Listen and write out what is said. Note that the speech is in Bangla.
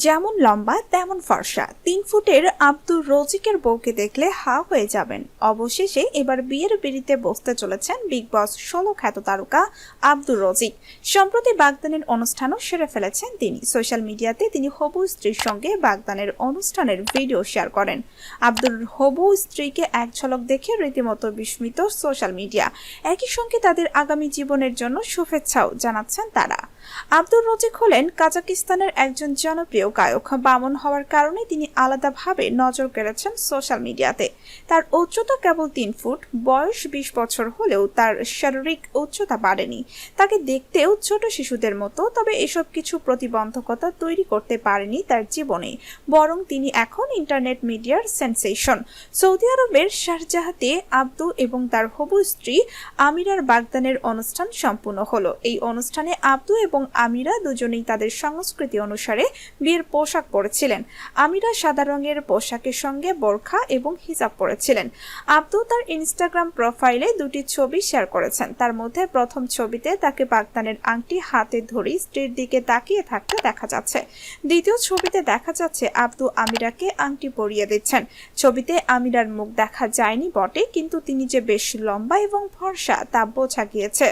যেমন লম্বা তেমন ফর্সা ৩ ফুটের আব্দুর রজিকের বউকে দেখলে হা হয়ে যাবেন। অবশেষে এবার বিয়ের পিঁড়িতে বসতে চলেছেন বিগ বস ১৬ খ্যাত তারকা আব্দুর রজিক। সম্প্রতি বাগদানের অনুষ্ঠানও সেরে ফেলেছেন তিনি। সোশ্যাল মিডিয়াতে তিনি হবু স্ত্রীর সঙ্গে বাগদানের অনুষ্ঠানের ভিডিও শেয়ার করেন। আব্দুর হবু স্ত্রীকে এক ঝলক দেখে রীতিমতো বিস্মিত সোশ্যাল মিডিয়া। একই সঙ্গে তাদের আগামী জীবনের জন্য শুভেচ্ছাও জানাচ্ছেন তারা। আব্দুর রজিক হলেন কাজাকিস্তানের একজন জনপ্রিয় গায়ক। বামন হওয়ার কারণে তিনি আলাদাভাবে নজর কেড়েছেন সোশ্যাল মিডিয়াতে। তার উচ্চতা কেবল ৩ ফুট, বয়স ২০ বছর হলেও তার শারীরিক উচ্চতা বাড়েনি। তাকে দেখতেও ছোট শিশুদের মতো, তবে এসব কিছু প্রতিবন্ধকতা তৈরি করতে পারেনি তার জীবনে, বরং তিনি এখন ইন্টারনেট মিডিয়ার সেন্সেশন। সৌদি আরবের শারজাহতে আব্দু এবং তার হবু স্ত্রী আমিরার বাগদানের অনুষ্ঠান সম্পূর্ণ হলো। এই অনুষ্ঠানে আব্দু এবং আমিরা দুজনেই তাদের সংস্কৃতি অনুসারে বিয়ের পোশাক পরেছিলেন। আমিরা সাদা রঙের পোশাকের সঙ্গে বোরখা এবং হিজাব পরেছিলেন। আব্দু তার ইনস্টাগ্রাম প্রোফাইলে ২টি ছবি শেয়ার করেছেন। তার মধ্যে প্রথম ছবিতে তাকে বাগদানের আংটি হাতে ধরে স্ত্রীর দিকে তাকিয়ে থাকতে দেখা যাচ্ছে। দ্বিতীয় ছবিতে দেখা যাচ্ছে আব্দু আমিরাকে আংটি পরিয়ে দিচ্ছেন। ছবিতে আমিরার মুখ দেখা যায়নি বটে, কিন্তু তিনি যে বেশ লম্বা এবং ফর্সা তা বোঝা গিয়েছে।